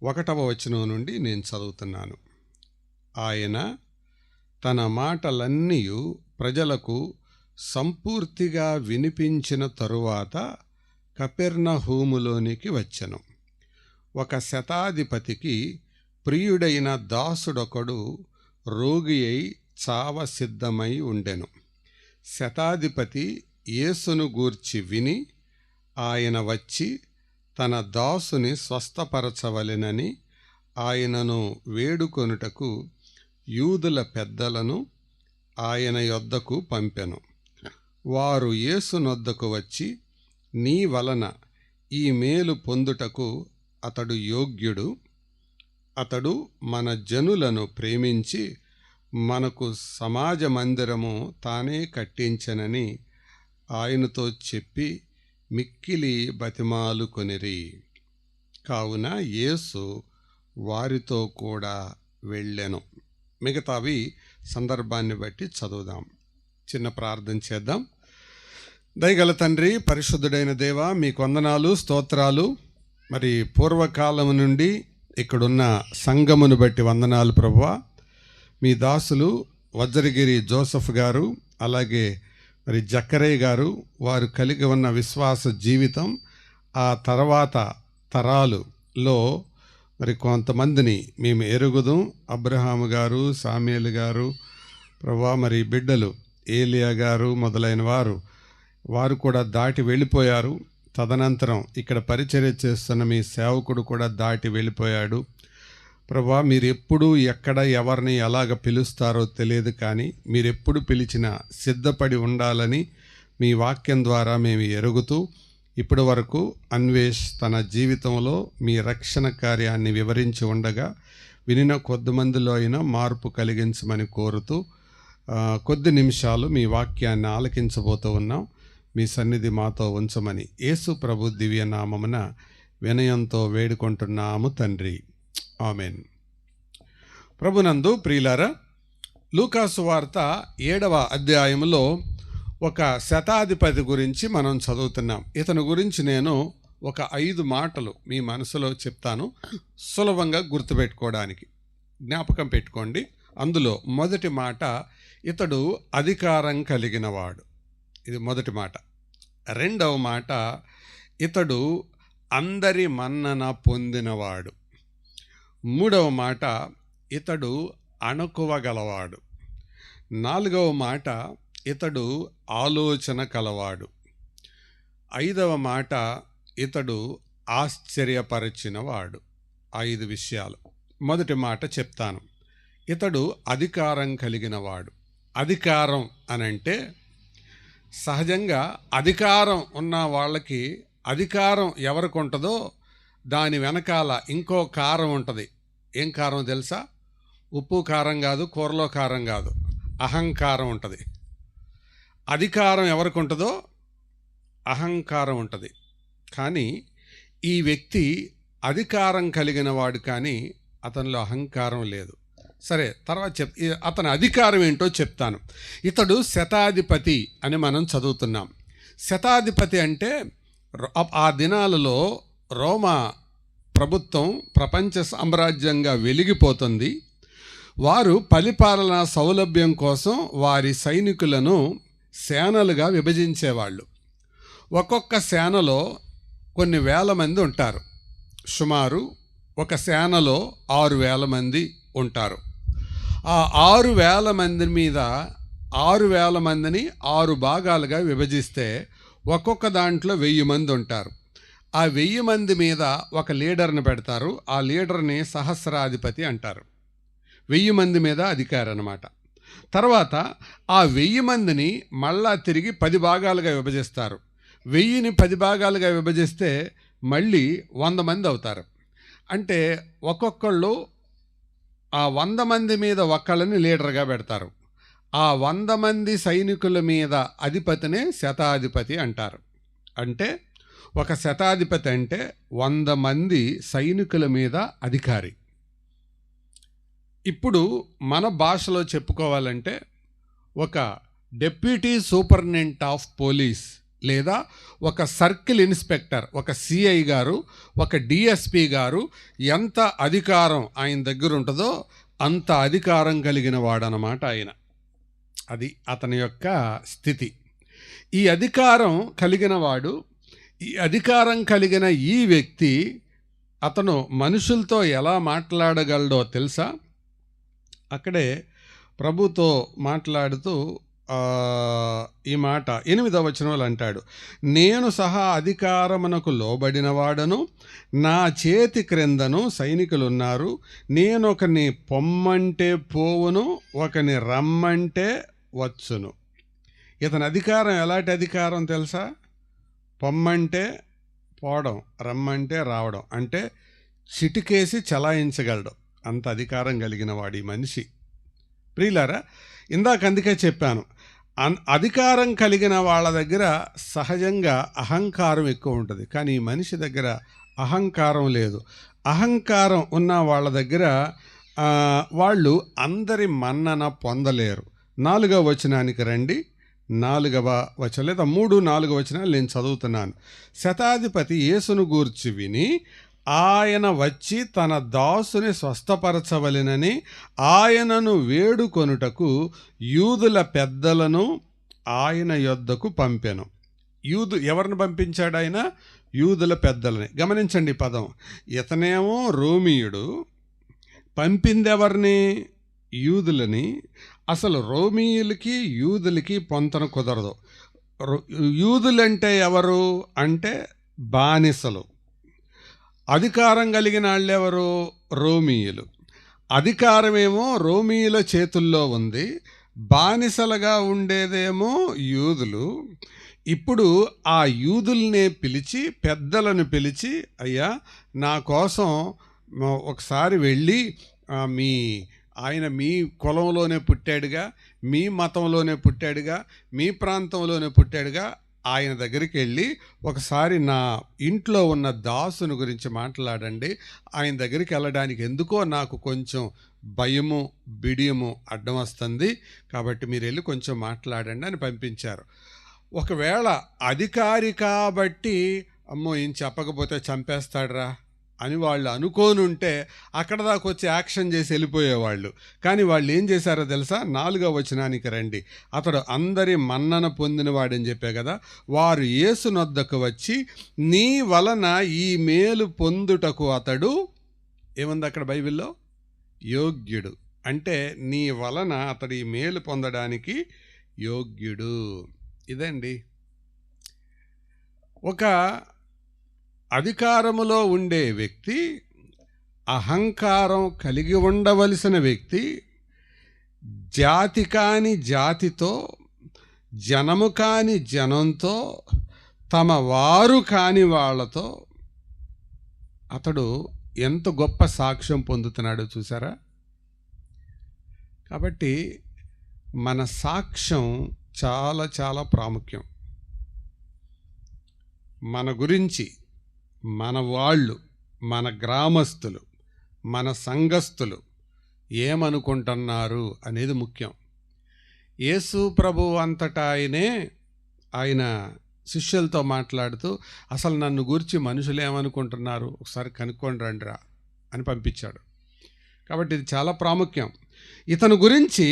1వ వచనం నుండి నేను చదువుతున్నాను. ఆయన తన మాటలన్నీయు ప్రజలకు సంపూర్తిగా వినిపించిన తరువాత కపెర్నహూములోనికి వచ్చెను. ఒక శతాధిపతికి ప్రియుడైన దాసుడొకడు రోగి అయి చావ సిద్ధమై ఉండెను. శతాధిపతి యేసును గూర్చి విని ఆయన వచ్చి తన దాసుని స్వస్థపరచవలెనని ఆయనను వేడుకొనుటకు యూదుల పెద్దలను ఆయన యొద్దకు పంపెను. వారు యేసునొద్దకు వచ్చి, నీ వలన ఈ మేలు పొందుటకు అతడు యోగ్యుడు, అతడు మన జనులను ప్రేమించి మనకు సమాజ మందిరము తానే కట్టించెనని ఆయనతో చెప్పి మిక్కిలి బతిమాలుకొనిరి. కావున యేసు వారితో కూడా వెళ్ళెను. మిగతావి సందర్భాన్ని బట్టి చదువుదాం. చిన్న ప్రార్థన చేద్దాం. దయగల తండ్రి, పరిశుద్ధుడైన దేవ, మీకు వందనాలు, స్తోత్రాలు. మరి పూర్వకాలము నుండి ఇక్కడున్న సంఘమును బట్టి వందనాలు ప్రభువా. మీ దాసులు వజ్రగిరి జోసఫ్ గారు, అలాగే మరి జక్కరయ్య గారు, వారు కలిగి ఉన్న విశ్వాస జీవితం, ఆ తర్వాత తరాలులో మరి కొంతమందిని మేము ఎరుగుదాం. అబ్రహాము గారు, సామ్యేలు గారు ప్రభువా, మరి బిడ్డలు ఏలియా గారు మొదలైన వారు కూడా దాటి వెళ్ళిపోయారు. తదనంతరం ఇక్కడ పరిచర్య చేస్తున్న మీ సేవకుడు కూడా దాటి వెళ్ళిపోయాడు. ప్రభువా, మీరు ఎప్పుడు ఎక్కడ ఎవరిని ఎలాగ పిలుస్తారో తెలియదు, కానీ మీరెప్పుడు పిలిచినా సిద్ధపడి ఉండాలని మీ వాక్యం ద్వారా మేము ఎరుగుతూ ఇప్పటి వరకు అన్వేష్ తన జీవితంలో మీ రక్షణ కార్యాన్ని వివరించి ఉండగా వినిన కొద్దిమందిలో అయినా మార్పు కలిగించమని కోరుతూ కొద్ది నిమిషాలు మీ వాక్యాన్ని ఆలకించబోతూ ఉన్నాం. మీ సన్నిధి మాతో ఉంచమని యేసు ప్రభు దివ్య నామమున వినయంతో వేడుకుంటున్నాము తండ్రి, ఆమెన్. ప్రభునందు ప్రియులారా, లూకాసు వార్త 7వ అధ్యాయంలో ఒక శతాధిపతి గురించి మనం చదువుతున్నాం. ఇతని గురించి నేను ఒక 5 మాటలు మీ మనసులో చెప్తాను, సులభంగా గుర్తుపెట్టుకోవడానికి. జ్ఞాపకం పెట్టుకోండి. అందులో మొదటి మాట, ఇతడు అధికారం కలిగినవాడు. ఇది మొదటి మాట. రెండవ మాట, ఇతడు అందరి మన్నన పొందినవాడు. మూడవ మాట, ఇతడు అణకువ గలవాడు. నాలుగవ మాట, ఇతడు ఆలోచన కలవాడు. ఐదవ మాట, ఇతడు ఆశ్చర్యపరిచినవాడు. 5 విషయాలు. మొదటి మాట చెప్తాను. ఇతడు అధికారం కలిగినవాడు. అధికారం అనంటే సహజంగా అధికారం ఉన్న వాళ్ళకి అధికారం ఎవరికి ఉంటుందో దాని వెనకాల ఇంకో కారం ఉంటుంది. ఏం కారం తెలుసా? ఉప్పు కారం కాదు, కూరలో కారం కాదు, అహంకారం ఉంటుంది. అధికారం ఎవరికి ఉంటుందో అహంకారం ఉంటుంది. కానీ ఈ వ్యక్తి అధికారం కలిగిన వాడు, కానీ అతనిలో అహంకారం లేదు. సరే, తర్వాత అతని అధికారం ఏంటో చెప్తాను. ఇతడు శతాధిపతి అని మనం చదువుతున్నాం. శతాధిపతి అంటే ఆ దినాలలో రోమా ప్రభుత్వం ప్రపంచ సామ్రాజ్యంగా వెలిగిపోతుంది. వారు పరిపాలనా సౌలభ్యం కోసం వారి సైనికులను సేనలుగా విభజించేవాళ్ళు. ఒక్కొక్క సేనలో కొన్ని వేల మంది ఉంటారు. సుమారు ఒక సేనలో 6,000 మంది ఉంటారు. ఆ 6,000 మంది మీద 6,000 మందిని 6 భాగాలుగా విభజిస్తే ఒక్కొక్క దాంట్లో 1,000 మంది ఉంటారు. ఆ 1,000 మంది మీద ఒక లీడర్ని పెడతారు. ఆ లీడర్ని సహస్రాధిపతి అంటారు. 1,000 మంది మీద అధికారి అన్నమాట. తర్వాత ఆ 1,000 మందిని మళ్ళా తిరిగి 10 భాగాలుగా విభజిస్తారు. 1,000ని 10 భాగాలుగా విభజిస్తే మళ్ళీ 100 మంది అవుతారు. అంటే ఒక్కొక్కళ్ళు ఆ 100 మంది మీద ఒక్కళ్ళని లీడర్గా పెడతారు. ఆ 100 మంది సైనికుల మీద అధిపతినే శతాధిపతి అంటారు. అంటే ఒక శతాధిపతి అంటే 100 మంది సైనికుల మీద అధికారి. ఇప్పుడు మన భాషలో చెప్పుకోవాలంటే ఒక డెప్యూటీ సూపరింటెండెంట్ ఆఫ్ పోలీస్ లేదా ఒక సర్కిల్ ఇన్స్పెక్టర్, ఒక సిఐ గారు, ఒక డిఎస్పి గారు ఎంత అధికారం ఆయన దగ్గర ఉంటుందో అంత అధికారం కలిగిన వాడనమాట ఆయన. అది అతని యొక్క స్థితి. ఈ అధికారం కలిగిన వాడు, ఈ అధికారం కలిగిన ఈ వ్యక్తి అతను మనుషులతో ఎలా మాట్లాడగలడో తెలుసా? అక్కడే ప్రభుతో మాట్లాడుతూ ఈ మాట 8వ వచనంలో అంటాడు, నేను సహా అధికారమునకు లోబడిన వాడను, నా చేతి క్రిందను సైనికులున్నారు, నేను ఒకని పొమ్మంటే పోవును, ఒకని రమ్మంటే వచ్చును. ఇతని అధికారం ఎలాంటి అధికారం తెలుసా? పొమ్మంటే పోవడం, రమ్మంటే రావడం, అంటే చిటికేసి చలాయించగలడు. అంత అధికారం కలిగిన వాడు ఈ మనిషి. ప్రియులారా, ఇందాక అందుకే చెప్పాను, అధికారం కలిగిన వాళ్ళ దగ్గర సహజంగా అహంకారం ఎక్కువ ఉంటుంది, కానీ ఈ మనిషి దగ్గర అహంకారం లేదు. అహంకారం ఉన్న వాళ్ళ దగ్గర వాళ్ళు అందరి మన్నన పొందలేరు. 4వ వచనానికి రండి. 4వ వచనం లేదా 3-4 వచనాలు నేను చదువుతున్నాను. శతాధిపతి యేసును గూర్చి విని ఆయన వచ్చి తన దాసుని స్వస్థపరచవలెనని ఆయనను వేడుకొనుటకు యూదుల పెద్దలను ఆయన యొద్దకు పంపెను. ఎవరిని పంపించాడు ఆయన? యూదుల పెద్దలని. గమనించండి పదం. ఇతనేమో రోమీయుడు, పంపిందెవరిని? యూదులని. అసలు రోమీయులకి యూదులకి పొంతన కుదరదు. యూదులంటే ఎవరు అంటే బానిసలు. అధికారం కలిగిన వాళ్ళెవరు? రోమీయులు. అధికారమేమో రోమీయుల చేతుల్లో ఉంది, బానిసలుగా ఉండేదేమో యూదులు. ఇప్పుడు ఆ యూదుల్నే పిలిచి, పెద్దలను పిలిచి, అయ్యా నా కోసం ఒకసారి వెళ్ళి ఆయన మీ కులంలోనే పుట్టాడుగా, మీ మతంలోనే పుట్టాడుగా, మీ ప్రాంతంలోనే పుట్టాడుగా, ఆయన దగ్గరికి వెళ్ళి ఒకసారి నా ఇంట్లో ఉన్న దాసుని గురించి మాట్లాడండి. ఆయన దగ్గరికి వెళ్ళడానికి ఎందుకో నాకు కొంచెం భయము, బిడియము అడ్డం వస్తుంది, కాబట్టి మీరు వెళ్ళి కొంచెం మాట్లాడండి అని పంపించారు. ఒకవేళ అధికారి కాబట్టి అమ్మో ఈయన చెప్పకపోతే చంపేస్తాడ్రా అని వాళ్ళు అనుకోనుంటే అక్కడ దాకా వచ్చి యాక్షన్ చేసి వెళ్ళిపోయేవాళ్ళు. కానీ వాళ్ళు ఏం చేశారో తెలుసా? 4వ వచనానికి రండి. అతడు అందరి మన్నన పొందినవాడని చెప్పే కదా. వారు యేసునొద్దకు వచ్చి నీ వలన ఈ మేలు పొందుటకు అతడు, ఏముంది అక్కడ బైబిల్లో? యోగ్యుడు. అంటే నీ వలన అతడు ఈ మేలు పొందడానికి యోగ్యుడు. ఇదండి. ఒక అధికారములో ఉండే వ్యక్తి, అహంకారం కలిగి ఉండవలసిన వ్యక్తి, జాతి కాని జాతితో, జనము కాని జనంతో, తమ వారు కాని వాళ్ళతో అతడు ఎంత గొప్ప సాక్ష్యం పొందుతున్నాడో చూసారా? కాబట్టి మన సాక్ష్యం చాలా చాలా ప్రాముఖ్యం. మన గురించి మన వాళ్ళు, మన గ్రామస్తులు, మన సంఘస్థులు ఏమనుకుంటున్నారు అనేది ముఖ్యం. యేసు ప్రభువు అంతటా ఆయన శిష్యులతో మాట్లాడుతూ అసలు నన్ను గురించి మనుషులు ఏమనుకుంటున్నారు ఒకసారి కనుక్కొని రండిరా అని పంపించాడు. కాబట్టి ఇది చాలా ప్రాముఖ్యం. ఇతను గురించి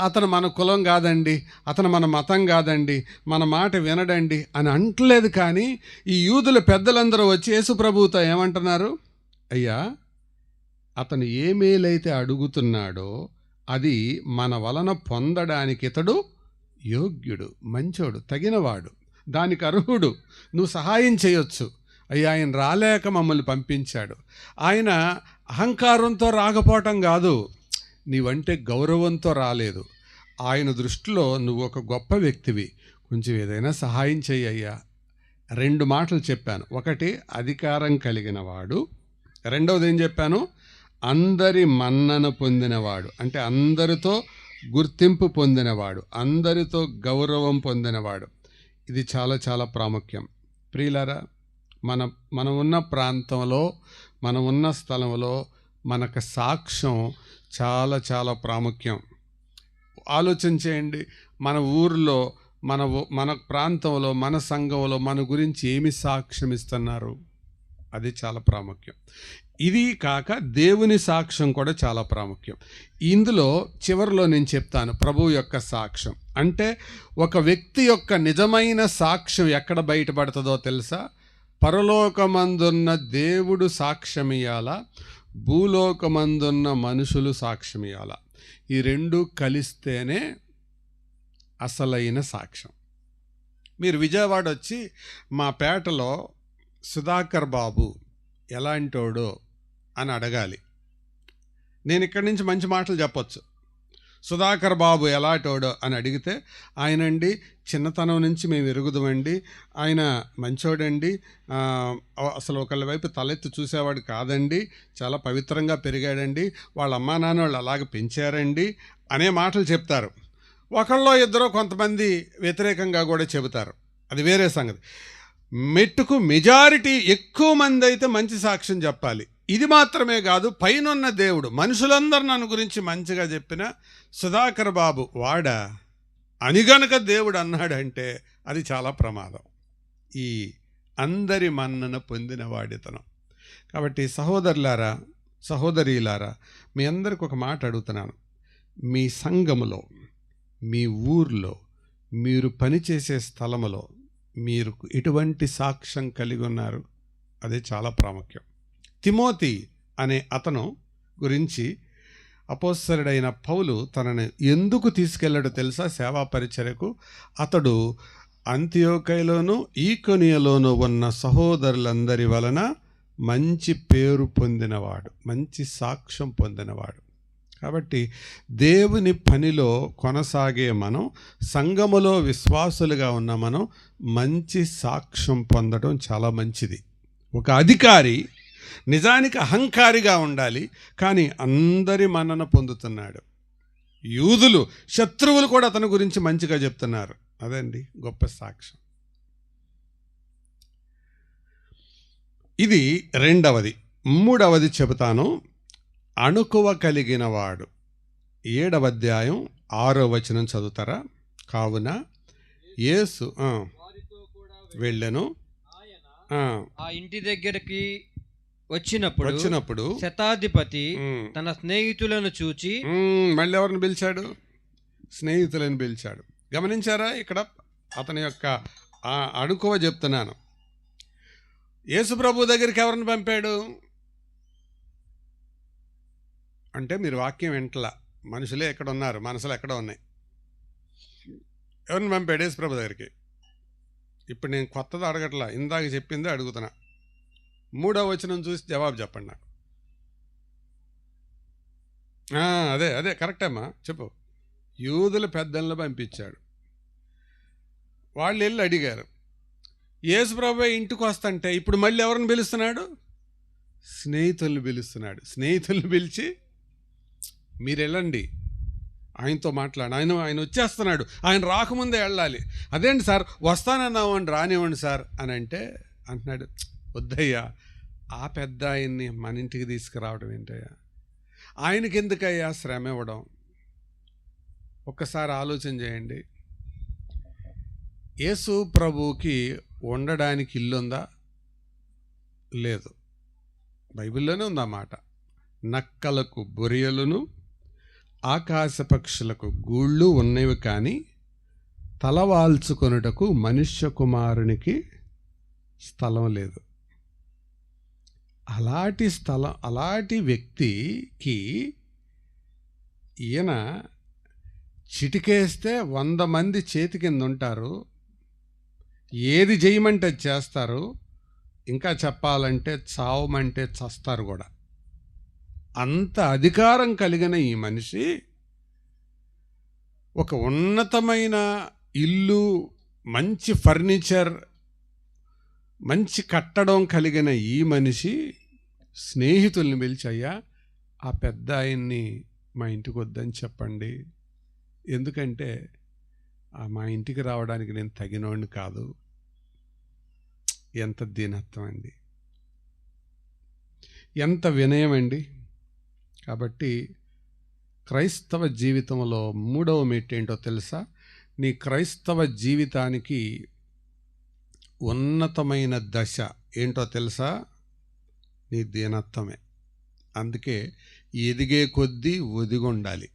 అతను మన కులం కాదండి, అతను మన మతం కాదండి, మన మాట వినడండి అని అంటలేదు. కానీ ఈ యూదుల పెద్దలందరూ వచ్చి యేసు ప్రభువుతో ఏమంటున్నారు? అయ్యా, అతను ఏ మేలైతే అడుగుతున్నాడో అది మన వలన పొందడానికి ఇతడు యోగ్యుడు, మంచోడు, తగినవాడు, దానికి అర్హుడు, నువ్వు సహాయం చేయొచ్చు. అయ్యా, ఆయన రాలేక మమ్మల్ని పంపించాడు. ఆయన అహంకారంతో రాకపోవటం కాదు, నీవంటే గౌరవంతో రాలేదు. ఆయన దృష్టిలో నువ్వు ఒక గొప్ప వ్యక్తివి, కొంచెం ఏదైనా సహాయం చెయ్యయ్యా. 2 మాటలు చెప్పాను. ఒకటి అధికారం కలిగిన వాడు, రెండవది ఏం చెప్పాను? అందరి మన్నన పొందినవాడు, అంటే అందరితో గుర్తింపు పొందినవాడు, అందరితో గౌరవం పొందినవాడు. ఇది చాలా చాలా ప్రాముఖ్యం. ప్రియులారా, మనం ఉన్న ప్రాంతంలో, మనం ఉన్న స్థలంలో మనకు సాక్ష్యం చాలా చాలా ప్రాముఖ్యం. ఆలోచన చేయండి. మన ఊరిలో మన ప్రాంతంలో, మన సంఘంలో మన గురించి ఏమి సాక్ష్యం ఇస్తున్నారు? అది చాలా ప్రాముఖ్యం. ఇది కాక దేవుని సాక్ష్యం కూడా చాలా ప్రాముఖ్యం. ఇందులో చివరిలో నేను చెప్తాను ప్రభువు యొక్క సాక్ష్యం. అంటే ఒక వ్యక్తి యొక్క నిజమైన సాక్ష్యం ఎక్కడ బయటపడుతుందో తెలుసా? పరలోకమందున్న దేవుడు సాక్ష్యమియాలా, భూలోకమందున్న మనుషులు సాక్ష్యమియాలా. ఈ రెండు కలిస్తేనే అసలైన సాక్ష్యం. మీరు విజయవాడ వచ్చి మా పేటలో సుధాకర్ బాబు ఎలాంటోడో అని అడగాలి. నేను ఇక్కడి నుంచి మంచి మాటలు చెప్పొచ్చు. సుధాకర్ బాబు ఎలాంటోడో అని అడిగితే, ఆయనండి చిన్నతనం నుంచి మేము ఎరుగుదామండి, ఆయన మంచోడండి, అసలు ఒకళ్ళ వైపు తలెత్తి చూసేవాడు కాదండి, చాలా పవిత్రంగా పెరిగాడండి, వాళ్ళ అమ్మా నాన్న వాళ్ళు అలాగ పెంచారండి అనే మాటలు చెప్తారు. ఒకళ్ళో ఇద్దరో కొంతమంది వ్యతిరేకంగా కూడా చెబుతారు, అది వేరే సంగతి. మెట్టుకు మెజారిటీ ఎక్కువ మంది అయితే మంచి సాక్ష్యం చెప్పాలి. ఇది మాత్రమే కాదు, పైనున్న దేవుడు మనుషులందరూ నన్ను గురించి మంచిగా చెప్పిన సుధాకర్ బాబు వాడా అని గనక దేవుడు అన్నాడంటే అది చాలా ప్రమాదం. ఈ అందరి మన్నన పొందిన వాడితనం. కాబట్టి సహోదరులారా, సహోదరీలారా, మీ అందరికి ఒక మాట అడుగుతున్నాను. మీ సంఘములో, మీ ఊర్లో, మీరు పనిచేసే స్థలములో మీరు ఎటువంటి సాక్ష్యం కలిగి ఉన్నారు? అదే చాలా ప్రాముఖ్యం. తిమోతి అనే అతను గురించి అపోస్తలుడైన పౌలు తనని ఎందుకు తీసుకెళ్ళాడో తెలుసా? సేవా పరిచర్యకు. అతడు అంతియోకయలోను ఈకొనియలోను ఉన్న సహోదరులందరి వలన మంచి పేరు పొందినవాడు, మంచి సాక్ష్యం పొందినవాడు. కాబట్టి దేవుని పనిలో కొనసాగే మనం, సంఘములో విశ్వాసులుగా ఉన్న మనం మంచి సాక్ష్యం పొందడం చాలా మంచిది. ఒక అధికారి నిజానికి అహంకారిగా ఉండాలి, కానీ అందరి మన్నన పొందుతున్నాడు. యూదులు, శత్రువులు కూడా అతని గురించి మంచిగా చెప్తున్నారు. అదండి గొప్ప సాక్ష్యం. ఇది రెండవది. మూడవది చెబుతాను. అణుకువ కలిగిన వాడు. 7వ అధ్యాయం 6వ వచనం చదువుతారా? కావున యేసు వెళ్ళెను, ఆ ఇంటి దగ్గరికి వచ్చినప్పుడు శతాధిపతి తన స్నేహితులను చూచి, మళ్ళీ ఎవరిని పిలిచాడు? స్నేహితులను పిలిచాడు. గమనించారా? ఇక్కడ అతని యొక్క అణుకువ చెప్తున్నాను. యేసు ప్రభు దగ్గరికి ఎవరిని పంపాడు అంటే, మీరు వాక్యం వింటలా, మనుషులే ఎక్కడ ఉన్నారు, మనసులు ఎక్కడ ఉన్నాయి. ఎవరిని పంపాడు? యేసు ప్రభు దగ్గరికి. ఇప్పుడు నేను కొత్తది అడగట్లా, ఇందాక చెప్పిందే అడుగుతున్నా. 3వ వచనం చూసి జవాబు చెప్పండి నాకు. అదే కరెక్టమ్మా, చెప్పు. యూదుల పెద్దలను పంపించాడు. వాళ్ళు వెళ్ళి అడిగారు. యేసు ప్రభు ఇంటికి వస్తుంటే ఇప్పుడు మళ్ళీ ఎవరిని పిలుస్తున్నాడు? స్నేహితుల్ని పిలుస్తున్నాడు. స్నేహితుల్ని పిలిచి, మీరు వెళ్ళండి, ఆయనతో మాట్లాడు, ఆయన వచ్చేస్తున్నాడు, ఆయన రాకముందే వెళ్ళాలి. అదేంటి సార్, వస్తానన్నామండి, రానివ్వండి సార్ అని అంటే అంటున్నాడు, వద్దయ్యా, ఆ పెద్ద ఆయన్ని మన ఇంటికి తీసుకురావడం ఏంటయ్యా, ఆయనకి ఎందుకయ్యా శ్రమ ఇవ్వడం? ఒక్కసారి ఆలోచన చేయండి. యేసు ప్రభువుకి ఉండడానికి ఇల్లుందా? లేదు. బైబిల్లోనే ఉందన్నమాట. నక్కలకు బొరియలును ఆకాశ పక్షులకు గూళ్ళు ఉన్నవి, కానీ తలవాల్చుకొనుటకు మనుష్య కుమారునికి స్థలం లేదు. అలాంటి వ్యక్తికి ఈయన చిటికేస్తే 100 మంది చేతి కింద ఉంటారు, ఏది చేయమంటే చేస్తారు, ఇంకా చెప్పాలంటే చావమంటే చస్తారు కూడా. అంత అధికారం కలిగిన ఈ మనిషి ఒక ఉన్నతమైన ఇల్లు, మంచి ఫర్నిచర్, మంచి కట్టడం కలిగిన ఈ మనిషి స్నేహితుల్ని పిలిచి, అయ్యా, ఆ పెద్ద ఆయన్ని మా ఇంటికి వద్దని చెప్పండి, ఎందుకంటే మా ఇంటికి రావడానికి నేను తగినోడిని కాదు. ఎంత దీనత్వం అండి, ఎంత వినయం అండి. కాబట్టి క్రైస్తవ జీవితంలో 3వ మెట్టు ఏంటో తెలుసా? నీ క్రైస్తవ జీవితానికి ఉన్నతమైన దశ ఏంటో తెలుసా? నీ దీనత్వమే. అందుకే ఎదిగే కొద్దీ ఒదిగుండాలి.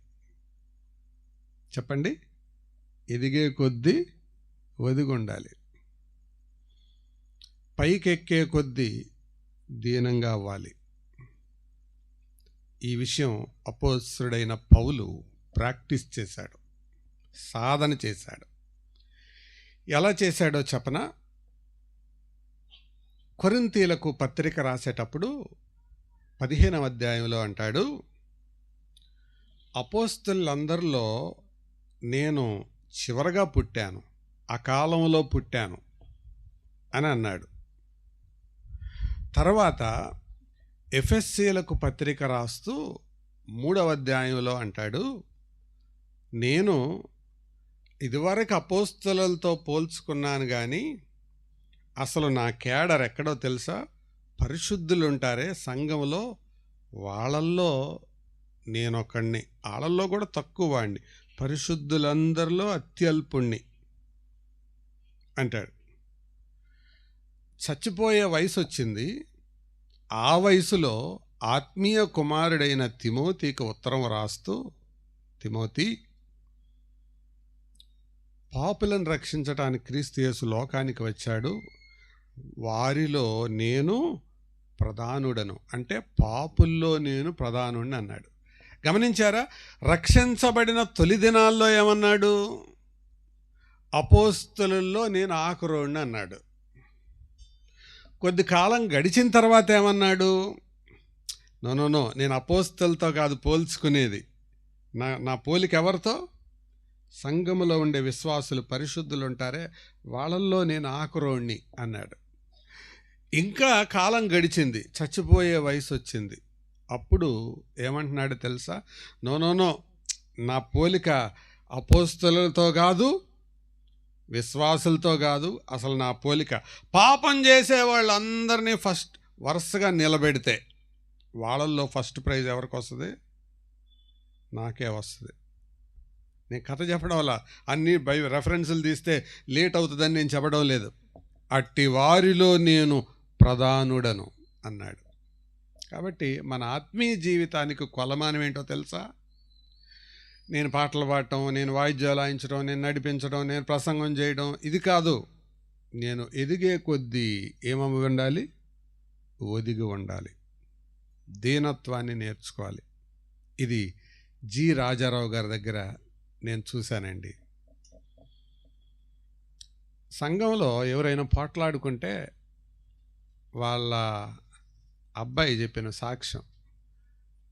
చెప్పండి, ఎదిగే కొద్దీ ఒదిగుండాలి. పైకెక్కే కొద్దీ దీనంగా అవ్వాలి. ఈ విషయం అపోస్తలుడైన పౌలు ప్రాక్టీస్ చేశాడు, సాధన చేశాడు. ఎలా చేశాడో చెప్పనా? కొరింథీయులకు పత్రిక రాసేటప్పుడు 15వ అధ్యాయంలో అంటాడు, అపోస్తలులందరిలో నేను చివరగా పుట్టాను, ఆ కాలంలో పుట్టాను అని అన్నాడు. తర్వాత ఎఫెసీయులకు పత్రిక రాస్తూ 3వ అధ్యాయంలో అంటాడు, నేను ఇదివరకు అపోస్తలులతో పోల్చుకున్నాను కానీ అసలు నా కేడర్ ఎక్కడో తెలుసా? పరిశుద్ధులు ఉంటారే సంఘంలో, వాళ్ళల్లో నేనొకడిని, వాళ్ళల్లో కూడా తక్కువ వాడిని, పరిశుద్ధులందరిలో అత్యల్పుణ్ణి అంటాడు. చచ్చిపోయే వయసు వచ్చింది. ఆ వయసులో ఆత్మీయ కుమారుడైన తిమోతికి ఉత్తరం రాస్తూ, తిమోతి, పాపులను రక్షించటానికి క్రీస్తు యేసు లోకానికి వచ్చాడు, వారిలో నేను ప్రధానుడను, అంటే పాపుల్లో నేను ప్రధానుడిని అన్నాడు. గమనించారా? రక్షించబడిన తొలి దినాల్లో ఏమన్నాడు? అపోస్తలుల్లో నేను ఆఖరోడిని అన్నాడు. కొద్ది కాలం గడిచిన తర్వాత ఏమన్నాడు? నో, నేను అపోస్తలతో కాదు పోల్చుకునేది, నా పోలిక ఎవరితో? సంఘములో ఉండే విశ్వాసులు, పరిశుద్ధులు ఉంటారే, వాళ్ళల్లో నేను ఆఖరోణ్ణి అన్నాడు. ఇంకా కాలం గడిచింది, చచ్చిపోయే వయసు వచ్చింది. అప్పుడు ఏమంటున్నాడు తెలుసా? నో, నా పోలిక అపోస్తలులతో కాదు, విశ్వాసులతో కాదు, అసలు నా పోలిక పాపం చేసే వాళ్ళందరినీ ఫస్ట్ వరుసగా నిలబెడితే వాళ్ళల్లో ఫస్ట్ ప్రైజ్ ఎవరికి వస్తుంది? నాకే వస్తుంది. నేను కథ చెప్పడం వల్ల అన్ని రెఫరెన్సులు తీస్తే లేట్ అవుతుందని నేను చెప్పడం లేదు. అట్టి వారిలో నేను ప్రధానుడను అన్నాడు. కాబట్టి మన ఆత్మీయ జీవితానికి కొలమానం ఏంటో తెలుసా? నేను పాటలు పాడటం, నేను వాయిద్యాలు వాయించడం, నేను నడిపించడం, నేను ప్రసంగం చేయడం, ఇది కాదు. నేను ఎదిగే కొద్దీ ఏమవి ఉండాలి? ఒదిగి ఉండాలి, దీనత్వాన్ని నేర్చుకోవాలి. ఇది జి రాజారావు గారి దగ్గర నేను చూశానండి. సంఘంలో ఎవరైనా పోట్లాడుకుంటే వాళ్ళ అబ్బాయి చెప్పిన సాక్ష్యం,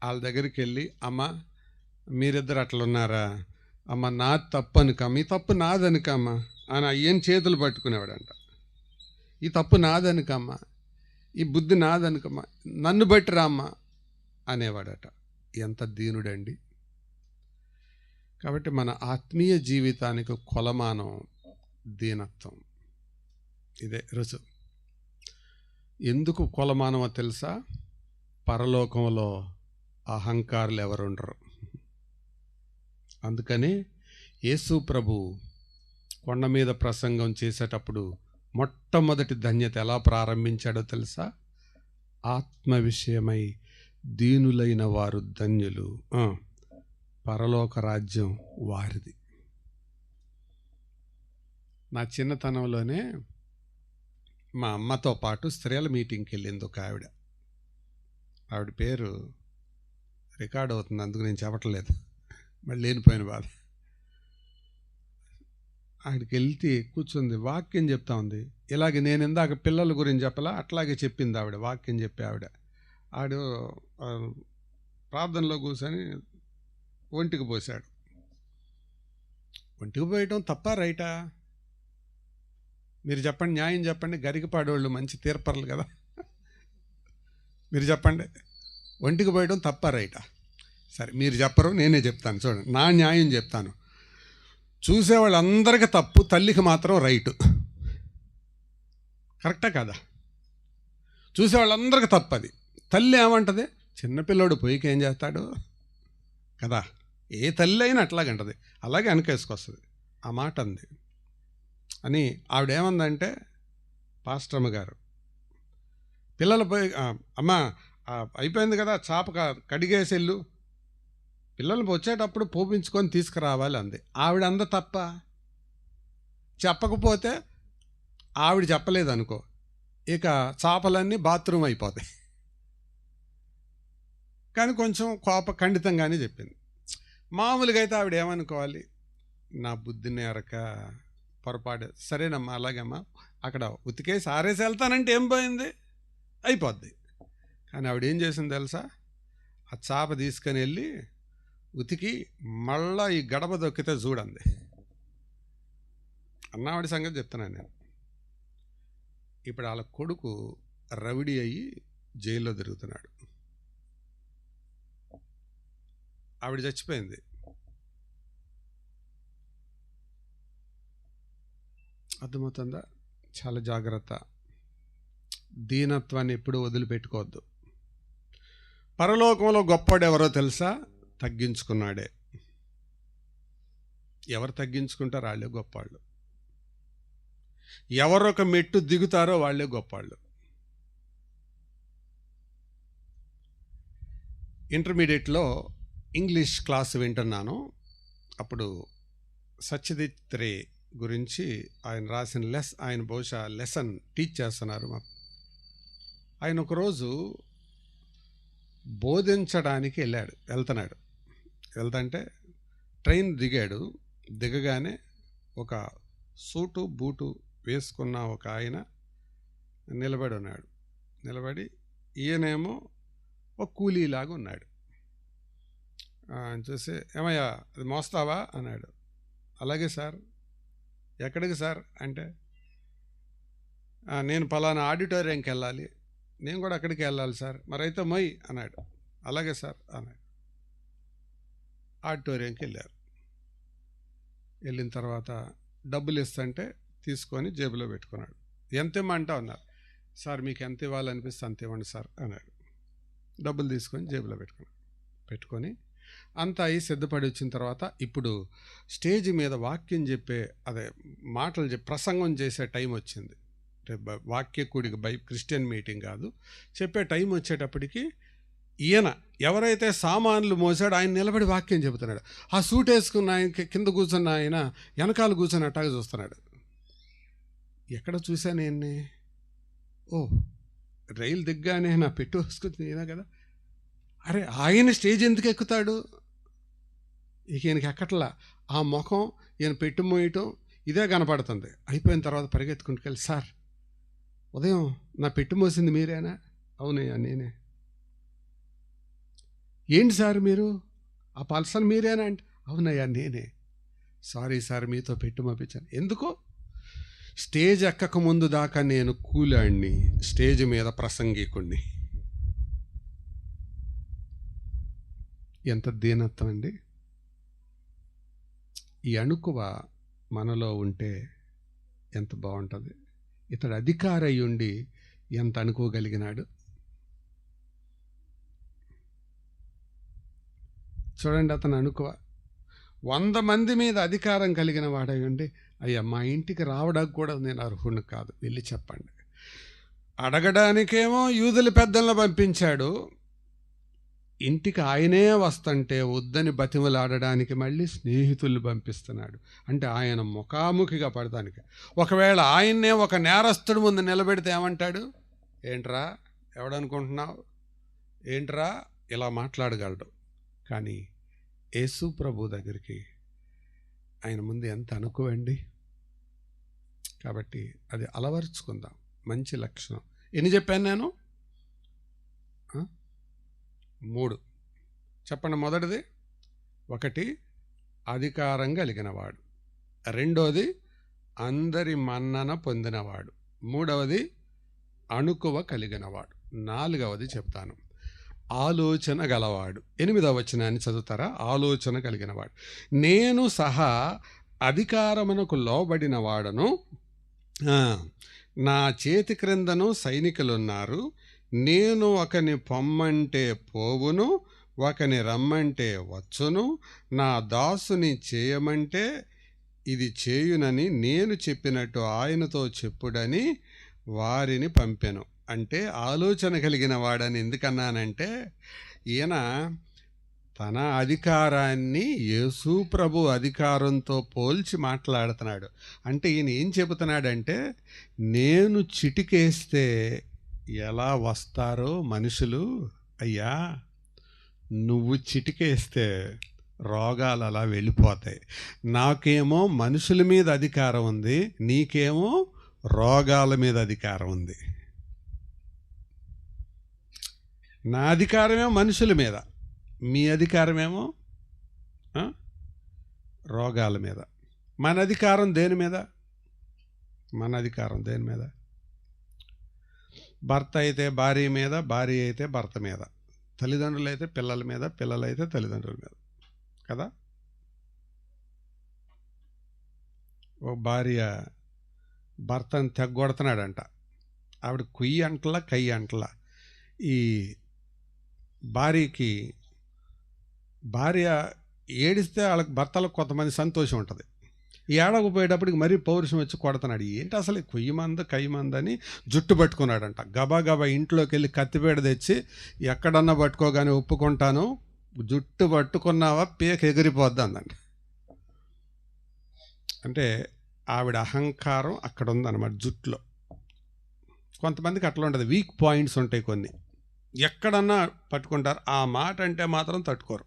వాళ్ళ దగ్గరికి వెళ్ళి, అమ్మ మీరిద్దరు అట్లున్నారా, అమ్మ నా తప్పు అనుక, మీ తప్పు నాదనుకమ్మ అని ఏం చేతులు పట్టుకునేవాడంట. ఈ తప్పు నాదనుకమ్మ, ఈ బుద్ధి నాదనుకమ్మ, నన్ను బట్టి రామ్మ అనేవాడట. ఎంత దీనుడండి. కాబట్టి మన ఆత్మీయ జీవితానికి కొలమానం దీనత్వం. ఇదే రుజువు. ఎందుకు కొలమానమో తెలుసా? పరలోకంలో అహంకారులు ఎవరుండరు. అందుకని యేసు ప్రభు కొండ మీద ప్రసంగం చేసేటప్పుడు మొట్టమొదటి ధన్యత ఎలా ప్రారంభించాడో తెలుసా? ఆత్మ విషయమై దీనులైన వారు ధన్యులు, పరలోక రాజ్యం వారిది. నా చిన్నతనంలోనే మా అమ్మతో పాటు స్త్రీల మీటింగ్కి వెళ్ళింది ఒక ఆవిడ. ఆవిడ పేరు రికార్డ్ అవుతుంది, అందుకు నేను చెప్పట్లేదు, మళ్ళీ లేనిపోయిన బాధ. ఆవిడకి వెళ్తే కూర్చుంది, వాక్యం చెప్తా ఉంది. ఇలాగే నేను ఇందాక పిల్లల గురించి చెప్పలా, అట్లాగే చెప్పింది ఆవిడ. వాక్యం చెప్పి ఆవిడ ప్రార్థనలో కూర్చొని ఒంటికి పోశాడు. ఒంటికి పోయటం తప్ప రైటా? మీరు చెప్పండి, న్యాయం చెప్పండి. గరికపాడేవాళ్ళు మంచి తీర్పర్లు కదా, మీరు చెప్పండి. ఒంటికి పోయటం తప్ప రైటా? సరే మీరు చెప్పరు, నేనే చెప్తాను. చూడండి, నా న్యాయం చెప్తాను. చూసేవాళ్ళందరికీ తప్పు, తల్లికి మాత్రం రైటు. కరెక్టా కదా? చూసేవాళ్ళందరికీ తప్పు అది. తల్లి ఏమంటది? చిన్నపిల్లోడు పొయ్యికి ఏం చేస్తాడు కదా, ఏ తల్లి అయినా అట్లాగంటది, అలాగే వెనకేసుకొస్తుంది. ఆ మాట అంది అని ఆవిడేమందంటే, పాస్టర్మ్మ గారు పిల్లలు పోయి అమ్మా అయిపోయింది కదా, చాప కడిగేసెళ్ళు, పిల్లలు వచ్చేటప్పుడు పోపించుకొని తీసుకురావాలి అంది. ఆవిడ అంద తప్ప, చెప్పకపోతే ఆవిడ చెప్పలేదనుకో, ఇక చాపలన్నీ బాత్రూమ్ అయిపోతాయి. కానీ కొంచెం ఖండితంగానే చెప్పింది. మామూలుగా అయితే ఆవిడ ఏమనుకోవాలి, నా బుద్ధిని ఎరక పొరపాటు, సరేనమ్మా అలాగమ్మా అక్కడ ఉతికేసి ఆరేసి వెళ్తానంటే ఏం పోయింది, అయిపోద్ది. కానీ ఆవిడ ఏం చేసింది తెలుసా, ఆ చాప తీసుకొని వెళ్ళి ఉతికి మళ్ళా ఈ గడప దొక్కితే చూడండి అన్నావిడ సంగతి చెప్తున్నాను నేను. ఇప్పుడు వాళ్ళ కొడుకు రవిడి అయ్యి జైల్లో తిరుగుతున్నాడు. ఆవిడ చచ్చిపోయింది. అర్థమవుతుందా? చాలా జాగ్రత్త. దీనత్వాన్ని ఎప్పుడూ వదిలిపెట్టుకోవద్దు. పరలోకంలో గొప్పవాడు ఎవరో తెలుసా? తగ్గించుకున్నాడే. ఎవరు తగ్గించుకుంటారో వాళ్ళే గొప్పవాళ్ళు. ఎవరొక మెట్టు దిగుతారో వాళ్ళే గొప్పవాళ్ళు. ఇంటర్మీడియట్లో ఇంగ్లీష్ క్లాస్ వింటున్నాను. అప్పుడు సత్యజిత్ రే గురించి ఆయన రాసిన ఆయన బహుశా లెసన్ టీచ్ చేస్తున్నారు. ఆయన ఒకరోజు బోధించడానికి వెళ్తుంటే ట్రైన్ దిగగానే ఒక సూటు బూటు వేసుకున్న ఒక ఆయన నిలబడి ఈయనేమో ఒక కూలీలాగా ఉన్నాడు. చూసి, ఏమయ్యా అది మోస్తావా అన్నాడు. అలాగే సార్. ఎక్కడికి సార్ అంటే, నేను పలానా ఆడిటోరియంకి వెళ్ళాలి. నేను కూడా అక్కడికి వెళ్ళాలి సార్. మరైతే మొయ్ అన్నాడు. అలాగే సార్ అన్నాడు. ఆడిటోరియంకి వెళ్ళిన తర్వాత డబ్బులు ఇస్తుంటే తీసుకొని జేబులో పెట్టుకున్నాడు. ఎంత ఇమ్మంటా ఉన్నారు. సార్ మీకు ఎంత ఇవ్వాలనిపిస్తే అంత ఇవ్వండి సార్ అన్నాడు. డబ్బులు తీసుకొని జేబులో పెట్టుకొని అంతా అయి సిద్ధపడి వచ్చిన తర్వాత ఇప్పుడు స్టేజ్ మీద వాక్యం చెప్పే ప్రసంగం చేసే టైం వచ్చింది. వాక్య కూడిక క్రిస్టియన్ మీటింగ్ కాదు, చెప్పే టైం వచ్చేటప్పటికి ఈయన ఎవరైతే సామాన్లు మోసాడో ఆయన నిలబడి వాక్యం చెబుతున్నాడు. ఆ సూట్ వేసుకున్న ఆయన కింద కూర్చున్న ఆయన వెనకాల కూర్చొని అట్టాగా చూస్తున్నాడు. ఎక్కడ చూశాను ఈయన్ని? రైలు దిగ్గానే నా పెట్టు వేసుకుని ఈయన కదా. అరే ఆయన స్టేజ్ ఎందుకు ఎక్కుతాడు? ఈయనకి ఎక్కట్లా. ఆ ముఖం, ఈయన పెట్టు మోయటం ఇదే కనపడుతుంది. అయిపోయిన తర్వాత పరిగెత్తుకుంటుకెళ్ళి, సార్ ఉదయం నా పెట్టు మోసింది మీరేనా? అవునయ్యా నేనే. ఏంటి సార్ మీరు ఆ పల్సన్ మీరేనా అంటే, అవునయ్యా నేనే. సారీ సార్ మీతో పెట్టు మోపించాను. ఎందుకు? స్టేజ్ ఎక్కక ముందు దాకా నేను కూలాడిని, స్టేజ్ మీద ప్రసంగికుణ్ణి. ఎంత దీనత్వం అండి! ఈ అణుకువ మనలో ఉంటే ఎంత బాగుంటుంది. ఇతడు అధికారి అయి ఉండి ఎంత అనుకోగలిగినాడు చూడండి. అతను అనుకువ 100 మంది మీద అధికారం కలిగిన వాడై ఉండి, అయ్యా మా ఇంటికి రావడానికి కూడా నేను అర్హుడిని కాదు, వెళ్ళి చెప్పండి. అడగడానికేమో యూదుల పెద్దలను పంపించాడు. ఇంటికి ఆయనే వస్తుంటే వద్దని బతిమలాడడానికి మళ్ళీ స్నేహితులు పంపిస్తున్నాడు. అంటే ఆయన ముఖాముఖిగా పడటానికి. ఒకవేళ ఆయన్నే ఒక నేరస్తుడి ముందు నిలబెడితే ఏమంటాడు? ఏంట్రా ఎవడనుకుంటున్నావు, ఏంట్రా ఇలా మాట్లాడగలడు. కానీ యేసు ప్రభు దగ్గరికి ఆయన ముందు ఎంత అనుకోవండి. కాబట్టి అది అలవర్చుకుందాం, మంచి లక్షణం. ఎన్ని చెప్పాను నేను? 3 చెప్పండి. మొదటిది 1 అధికారం కలిగినవాడు, 2వది అందరి మన్నన పొందినవాడు, 3వది అణుకువ కలిగినవాడు, 4వది చెప్తాను ఆలోచన గలవాడు. 8వ వచనాన్ని చదువుతారా? ఆలోచన కలిగినవాడు. నేను సహా అధికారమునకు లోబడిన వాడను, నా చేతి క్రిందను సైనికులున్నారు. నేను ఒకని పొమ్మంటే పోవును, ఒకని రమ్మంటే వచ్చును, నా దాసుని చేయమంటే ఇది చేయునని నేను చెప్పినట్టు ఆయనతో చెప్పుడని వారిని పంపెను. అంటే ఆలోచన కలిగిన వాడని ఎందుకన్నానంటే, ఈయన తన అధికారాన్ని యేసు ప్రభు అధికారంతో పోల్చి మాట్లాడుతున్నాడు. అంటే ఈయన ఏం చెబుతున్నాడంటే, నేను చిటికేస్తే ఎలా వస్తారో మనుషులు, అయ్యా నువ్వు చిటికేస్తే రోగాలు అలా వెళ్ళిపోతాయి. నాకేమో మనుషుల మీద అధికారం ఉంది, నీకేమో రోగాల మీద అధికారం ఉంది. నా అధికారమేమో మనుషుల మీద, మీ అధికారమేమో రోగాల మీద. మన అధికారం దేని మీద? మన అధికారం దేని మీద? భర్త అయితే భార్య మీద, భార్య అయితే భర్త మీద, తల్లిదండ్రులు అయితే పిల్లల మీద, పిల్లలు అయితే తల్లిదండ్రుల మీద కదా. ఓ భార్య భర్తను తెగ్గొడుతున్నాడంట. ఆవిడ కుయ్యి అంటలా కయ్యి అంటలా. ఈ భార్య ఏడిస్తే వాళ్ళకి భర్తలకు కొంతమంది సంతోషం ఉంటుంది. ఏడకపోయేటప్పటికి మరీ పౌరుషం వచ్చి కొడుతున్నాడు. ఏంటి అసలు కొయ్యి మంద కయ్యి మంద అని జుట్టు పట్టుకున్నాడంట. గబా గబా ఇంట్లోకి వెళ్ళి కత్తిపేడ తెచ్చి ఎక్కడన్నా పట్టుకోగానే ఒప్పుకుంటాను, జుట్టు పట్టుకున్నావా పేక ఎగిరిపోద్ది అందంట. అంటే ఆవిడ అహంకారం అక్కడ ఉందన్నమాట జుట్టులో. కొంతమందికి అట్లా ఉంటుంది, వీక్ పాయింట్స్ ఉంటాయి కొన్ని, ఎక్కడన్నా పట్టుకుంటారు. ఆ మాట అంటే మాత్రం తట్టుకోరు.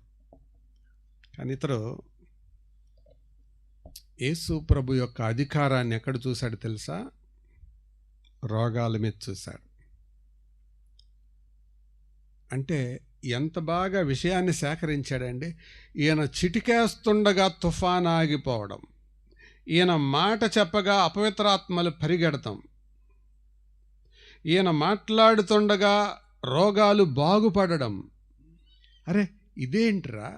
కానీ ఇతరు యేసు ప్రభు యొక్క అధికారాన్ని ఎక్కడ చూశాడు తెలుసా? రోగాల మీద చూశాడు. అంటే ఎంత బాగా విషయాన్ని సేకరించాడండి. ఈయన చిటికేస్తుండగా తుఫాన్ ఆగిపోవడం, ఈయన మాట చెప్పగా అపవిత్రాత్మలు పరిగెడతాం, ఈయన మాట్లాడుతుండగా రోగాలు బాగుపడడం. అరే ఇదేంట్రా,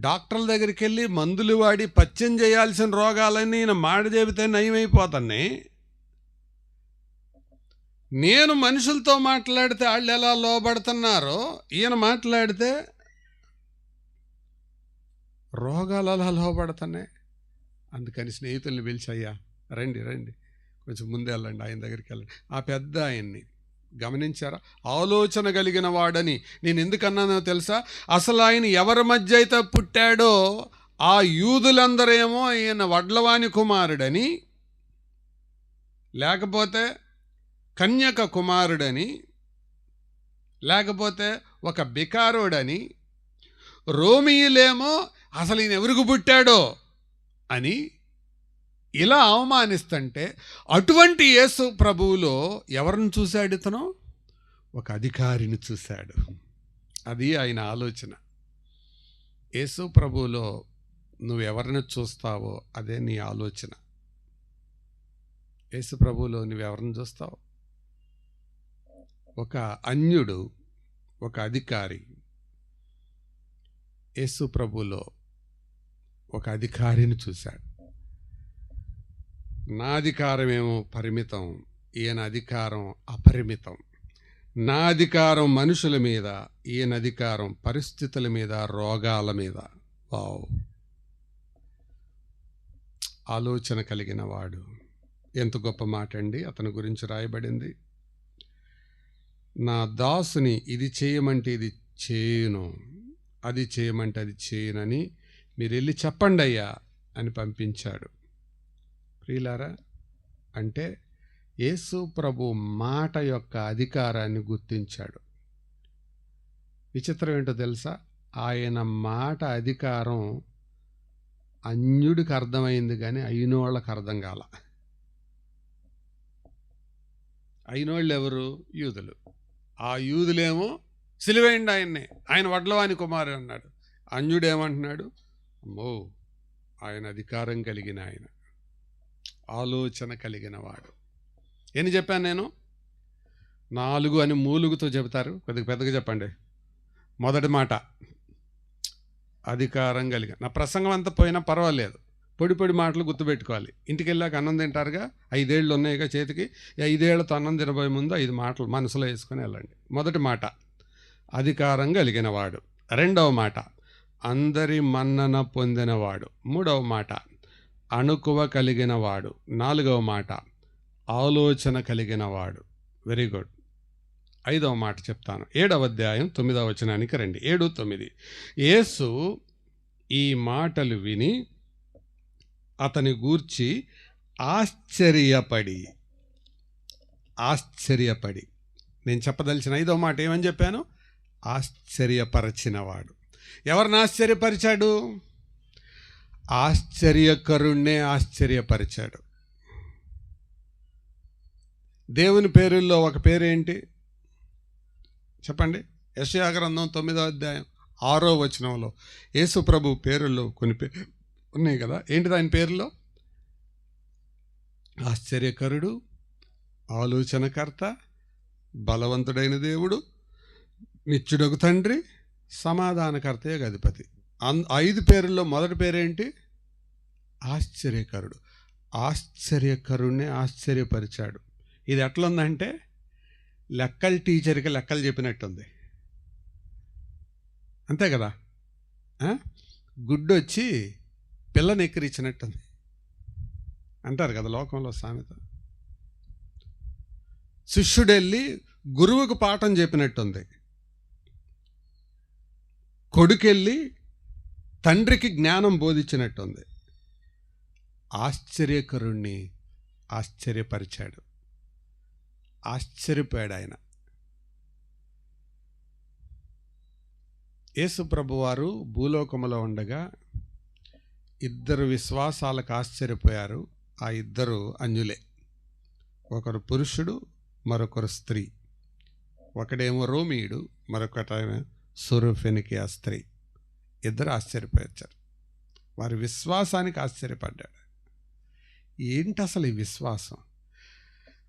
డాక్టర్ల దగ్గరికి వెళ్ళి మందులు వాడి పచ్చం చేయాల్సిన రోగాలన్నీ ఈయన మాట చెబితే నయమైపోతున్నాయి. నేను మనుషులతో మాట్లాడితే వాళ్ళు ఎలా లోబడుతున్నారో, ఈయన మాట్లాడితే రోగాలు అలా లోబడుతున్నాయి. అందుకని స్నేహితుల్ని పిలిచి, అయ్యా రండి రండి కొంచెం ముందే వెళ్ళండి, ఆయన దగ్గరికి వెళ్ళండి. ఆ పెద్ద ఆయన్ని గమనించారా? ఆలోచన కలిగిన వాడని నేను ఎందుకన్నానో తెలుసా? అసలు ఆయన ఎవరి మధ్య అయితే పుట్టాడో ఆ యూదులందరేమో ఈయన వడ్లవాని కుమారుడని, లేకపోతే కన్యక కుమారుడని, లేకపోతే ఒక బికారుడని, రోమియులేమో అసలు ఈయన ఎవరికి పుట్టాడో అని ఇలా అవమానిస్తుంటే, అటువంటి యేసు ప్రభువులో ఎవరిని చూశాడు ఇతను? ఒక అధికారిని చూశాడు. అది ఆయన ఆలోచన. యేసు ప్రభువులో నువ్వెవరిని చూస్తావో అదే నీ ఆలోచన. యేసు ప్రభువులో నువ్వెవరిని చూస్తావు? ఒక అన్యుడు, ఒక అధికారి. యేసు ప్రభువులో ఒక అధికారిని చూశాడు. నా అధికారమేమో పరిమితం, ఈయన అధికారం అపరిమితం. నా అధికారం మనుషుల మీద, ఈయన అధికారం పరిస్థితుల మీద, రోగాల మీద. వావ్! ఆలోచన కలిగిన వాడు. ఎంత గొప్ప మాట అండి. అతని గురించి రాయబడింది, నా దాసుని ఇది చేయమంటే ఇది చేయను, అది చేయమంటే అది చేయనని మీరు వెళ్ళి చెప్పండి అయ్యా అని పంపించాడు. ప్రియులారా, అంటే యేసు ప్రభు మాట యొక్క అధికారాన్ని గుర్తించాడు. విచిత్రం ఏంటో తెలుసా? ఆయన మాట అధికారం అన్యుడికి అర్థమైంది కానీ అయినోళ్ళకి అర్థం కాల. అయినోళ్ళు ఎవరు? యూదులు. ఆ యూదులేమో సిలువేయండి ఆయన్ని, ఆయన వడ్లవాని కుమారు అన్నాడు. అన్యుడేమంటున్నాడు? అమ్మో, ఆయన అధికారం కలిగిన ఆయన, ఆలోచన కలిగిన వాడు. ఎన్ని చెప్పాను నేను? 4 అని మూలుగుతో చెబుతారు. కొద్దిగా పెద్దగా చెప్పండి. మొదటి మాట అధికారం కలిగిన. నా ప్రసంగం అంతా పోయినా పర్వాలేదు, పొడి పొడి మాటలు గుర్తుపెట్టుకోవాలి. ఇంటికి వెళ్ళాక అన్నం తింటారుగా, 5 ఏళ్ళు ఉన్నాయిగా చేతికి, 5 ఏళ్లతో అన్నం తినబోయే ముందు 5 మాటలు మనసులో వేసుకొని వెళ్ళండి. మొదటి మాట అధికారం కలిగిన వాడు. రెండవ మాట అందరి మన్నన పొందినవాడు. మూడవ మాట అణుకువ కలిగిన వాడు. 4వ మాట ఆలోచన కలిగిన వాడు. Very good. 5వ మాట చెప్తాను. 7వ అధ్యాయం 9వ వచనానికి రండి. 7, 9. యేసు ఈ మాటలు విని అతని గూర్చి ఆశ్చర్యపడి నేను చెప్పదలిచిన 5వ మాట ఏమని చెప్పాను? ఆశ్చర్యపరచినవాడు. ఎవరిని ఆశ్చర్యపరిచాడు? ఆశ్చర్యకరుణ్ణే ఆశ్చర్యపరిచాడు. దేవుని పేరుల్లో ఒక పేరేంటి చెప్పండి? యెషయా గ్రంథం 9వ అధ్యాయం 6వ వచనంలో యేసు ప్రభు పేరుల్లో కొన్ని ఉన్నాయి కదా. ఏంటి దాని పేరులో? ఆశ్చర్యకరుడు, ఆలోచనకర్త, బలవంతుడైన దేవుడు, నిత్యుడగు తండ్రి, సమాధానకర్తయే అధిపతి. 5 పేరుల్లో మొదటి పేరేంటి? ఆశ్చర్యకరుడు. ఆశ్చర్యకరుణ్ణి ఆశ్చర్యపరిచాడు. ఇది ఎట్లుందంటే లెక్కల టీచర్కి లెక్కలు చెప్పినట్టుంది. అంతే కదా. గుడ్డొచ్చి పిల్లని ఎక్కిరించినట్టుంది అంటారు కదా లోకంలో సామెత. శిష్యుడెళ్ళి గురువుకు పాఠం చెప్పినట్టుంది. కొడుకెళ్ళి తండ్రికి జ్ఞానం బోధించినట్టుంది. ఆశ్చర్యకరుణ్ణి ఆశ్చర్యపరిచాడు. ఆశ్చర్యపోయాడు ఆయన. యేసు ప్రభువారు భూలోకములో ఉండగా 2 విశ్వాసాలకు ఆశ్చర్యపోయారు. ఆ 2 అన్యులే. ఒకరు పురుషుడు, మరొకరు స్త్రీ. ఒకడేమో రోమీయుడు, మరొకటేమో సురఫెనికియా స్త్రీ. 2 ఆశ్చర్యపోయారు. వారి విశ్వాసానికి ఆశ్చర్యపడ్డాడు. ఏంటి అసలు ఈ విశ్వాసం?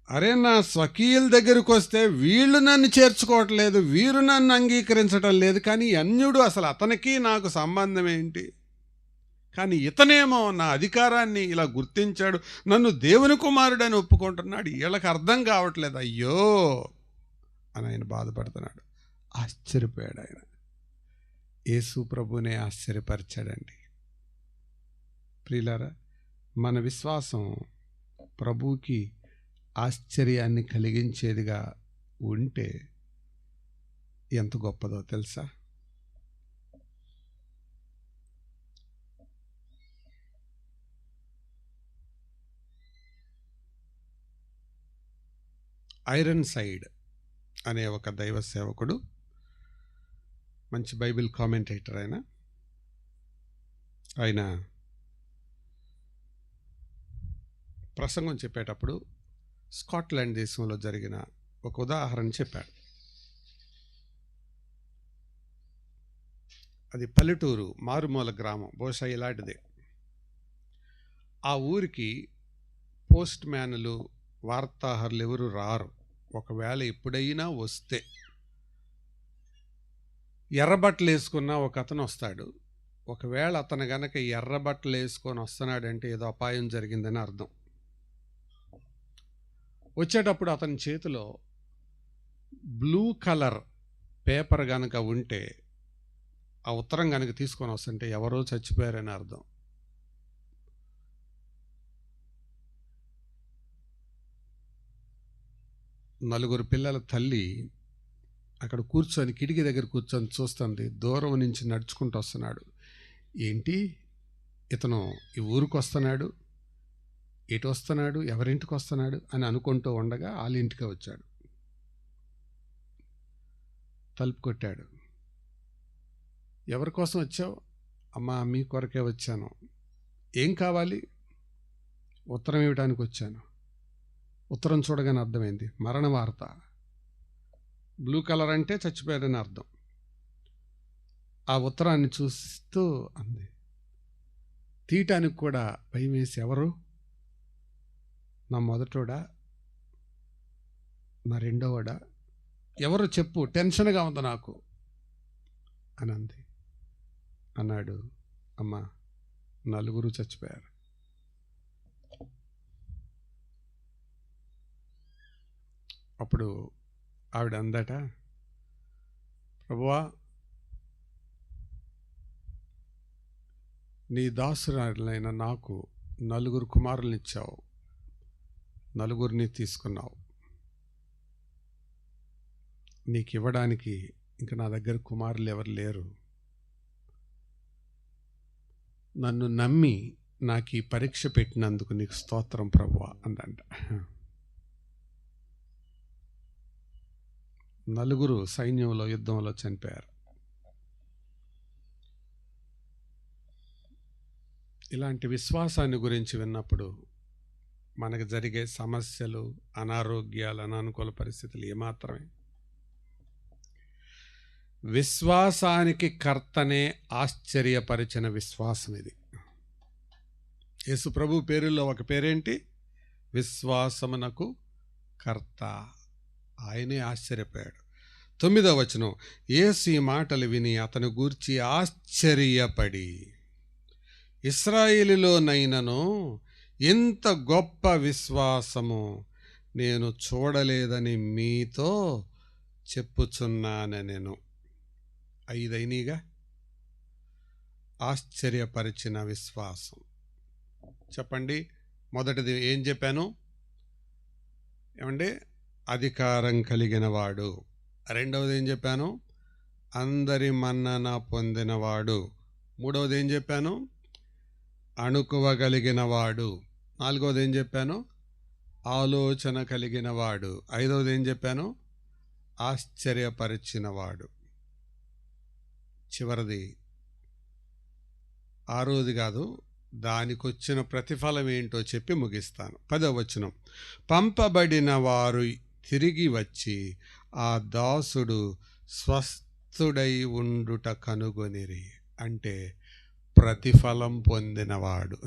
అరే, నా స్వకీయుల దగ్గరికి వస్తే వీళ్ళు నన్ను చేర్చుకోవట్లేదు, వీరు నన్ను అంగీకరించడం లేదు, కానీ అన్యుడు అసలు అతనికి నాకు సంబంధం ఏంటి? కానీ ఇతనేమో నా అధికారాన్ని ఇలా గుర్తించాడు, నన్ను దేవుని కుమారుడని ఒప్పుకుంటున్నాడు. వీళ్ళకి అర్థం కావట్లేదు, అయ్యో అని ఆయన బాధపడుతున్నాడు. ఆశ్చర్యపోయాడు ఆయన. యేసు ప్రభునే ఆశ్చర్యపరిచాడండి. ప్రియులారా, మన విశ్వాసం ప్రభువుకి ఆశ్చర్యాన్ని కలిగించేదిగా ఉంటే ఎంత గొప్పదో తెలుసా? ఐరన్ సైడ్ అనే ఒక దైవ సేవకుడు, మంచి బైబిల్ కామెంటేటర్ ఆయన ప్రసంగం చెప్పేటప్పుడు స్కాట్లాండ్ దేశంలో జరిగిన ఒక ఉదాహరణ చెప్పాడు. అది పల్లెటూరు, మారుమూల గ్రామం, బహుశా ఇలాంటిదే. ఆ ఊరికి పోస్ట్ మ్యాన్లు, వార్తాహరులు ఎవరు రారు. ఒకవేళ ఎప్పుడైనా వస్తే ఎర్రబట్టలు వేసుకున్న ఒక అతను వస్తాడు. ఒకవేళ అతను గనక ఎర్రబట్టలు వేసుకొని వస్తున్నాడంటే ఏదో అపాయం జరిగిందని అర్థం. వచ్చేటప్పుడు అతని చేతిలో బ్లూ కలర్ పేపర్ గనక ఉంటే, ఆ ఉత్తరం గనక తీసుకొని వస్తుంటే ఎవరో చచ్చిపోయారని అర్థం. నలుగురు పిల్లల తల్లి అక్కడ కూర్చొని, కిటికీ దగ్గర కూర్చొని చూస్తుంది. దూరం నుంచి నడుచుకుంటూ వస్తున్నాడు. ఏంటి ఇతను ఈ ఊరికి వస్తున్నాడు, ఎటు వస్తున్నాడు, ఎవరింటికి వస్తున్నాడు అని అనుకుంటూ ఉండగా వాళ్ళ ఇంటికి వచ్చాడు. తలుపు కొట్టాడు. ఎవరి కోసం వచ్చావు? అమ్మా, మీ కొరకే వచ్చాను. ఏం కావాలి? ఉత్తరం ఇవ్వడానికి వచ్చాను. ఉత్తరం చూడగానే అర్థమైంది, మరణ వార్త. బ్లూ కలర్ అంటే చచ్చిపోయాడని అర్థం. ఆ ఉత్తరాన్ని చూస్తూ అంది. తీయటానికి కూడా భయం వేసి, ఎవరు? నా మొదటోడా, నా రెండోవాడా, ఎవరు చెప్పు, టెన్షన్గా ఉంది నాకు అని అంది. అన్నాడు, అమ్మా, 4 చచ్చిపోయారు. అప్పుడు ఆవిడ అందట, ప్రభువా, నీ దాసురాలైన నాకు నలుగురు కుమారుల్ని ఇచ్చావు, నలుగురిని తీసుకున్నావు. నీకు ఇవ్వడానికి ఇంకా నా దగ్గర కుమారులు ఎవరు లేరు. నన్ను నమ్మి నాకు ఈ పరీక్ష పెట్టినందుకు నీకు స్తోత్రం ప్రభువా అందంట. నలుగురు సైన్యంలో యుద్ధంలో చనిపోయారు. ఇలాంటి విశ్వాసాన్ని గురించి విన్నప్పుడు మనకు జరిగే సమస్యలు, అనారోగ్యాలు, అనానుకూల పరిస్థితులు ఏమాత్రమే. విశ్వాసానికి కర్తనే ఆశ్చర్యపరిచిన విశ్వాసం ఇది. యేసు ప్రభు పేరులో ఒక పేరేంటి? విశ్వాసమునకు కర్త. ఆయనే ఆశ్చర్యపోయాడు. 9వ వచనం, యేసు ఈ మాటలు విని అతను గూర్చి ఆశ్చర్యపడి, ఇశ్రాయేలులోనైనను ఇంత గొప్ప విశ్వాసము నేను చూడలేదని మీతో చెప్పుచున్నానెను. 5 అయినీగా. ఆశ్చర్యపరిచిన విశ్వాసం. చెప్పండి. మొదటిది ఏం చెప్పాను? ఏమండి? అధికారం కలిగిన వాడు. రెండవది ఏం చెప్పాను? అందరి మన్నన పొందినవాడు. మూడవది ఏం చెప్పాను? అణుకువగలిగిన వాడు. నాలుగవది ఏం చెప్పాను? ఆలోచన కలిగిన వాడు. ఐదవది ఏం చెప్పాను? ఆశ్చర్యపరిచినవాడు. చివరిది, ఆరోది కాదు, దానికొచ్చిన ప్రతిఫలం ఏంటో చెప్పి ముగిస్తాను. 10వ వచనం, పంపబడిన వారు తిరిగి వచ్చి ఆ దాసుడు స్వస్థుడై ఉండుట కనుగొనిరి. అంటే ప్రతిఫలం పొందినవాడు.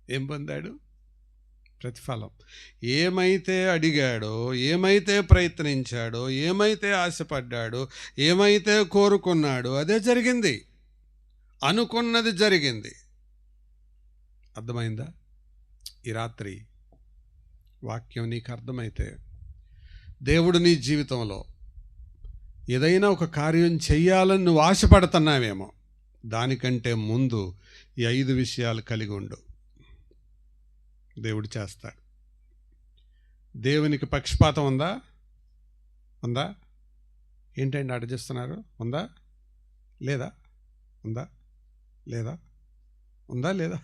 ఏం పొందాడు? ప్రతిఫలం. ఏమైతే అడిగాడో, ఏమైతే ప్రయత్నించాడో, ఏమైతే ఆశపడ్డాడో, ఏమైతే కోరుకున్నాడో అదే జరిగింది. అనుకున్నది జరిగింది. అర్థమైందా? ఈ రాత్రి వాక్యం నీకు అర్థమైతే దేవుడు నీ జీవితంలో ఏదైనా ఒక కార్యం చెయ్యాలని నువ్వు ఆశపడుతున్నావేమో, దానికంటే ముందు ఈ 5 విషయాలు కలిగి ఉండు. దేవుడు చేస్తాడు. దేవునికి పక్షపాతం ఉందా? ఉందా? ఏంటండి అడిగిస్తున్నారు? ఉందా లేదా? ఉందా లేదా? ఉందా లేదా?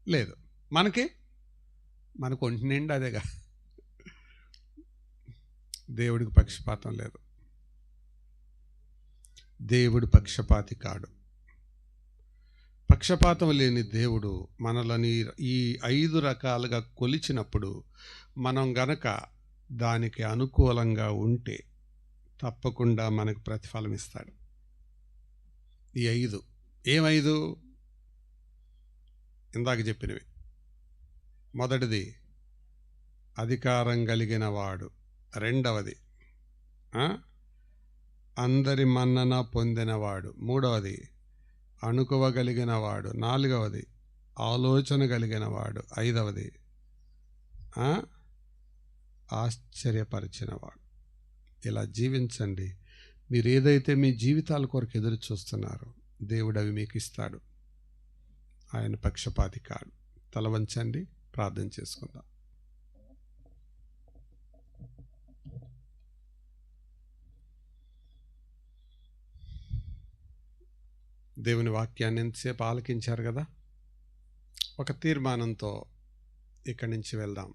లేదు. మనకు ఒంటి నిండా అదేగా. దేవుడికి పక్షపాతం లేదు. దేవుడు పక్షపాతి కాడు. పక్షపాతం లేని దేవుడు మనలని ఈ 5 రకాలుగా కొలిచినప్పుడు మనం గనక దానికి అనుకూలంగా ఉంటే తప్పకుండా మనకు ప్రతిఫలం ఇస్తాడు. ఈ 5 ఏం5? ఇందాక చెప్పినవి. మొదటిది అధికారం కలిగిన వాడు. రెండవది అందరి మన్నన పొందినవాడు. మూడవది అణుకువగలిగిన వాడు. నాలుగవది ఆలోచన కలిగిన వాడు. ఐదవది ఆశ్చర్యపరిచినవాడు. ఇలా జీవించండి. మీరు ఏదైతే మీ జీవితాల కొరకు ఎదురు చూస్తున్నారో దేవుడు అవి మీకు ఇస్తాడు. ఆయన పక్షపాతి కాడు. తల వంచండి, ప్రార్థన చేసుకుందాం. దేవుని వాక్యాన్ని ఎంతసేపు ఆలకించారు కదా. ఒక తీర్మానంతో ఇక్కడి నుంచి వెళ్దాం.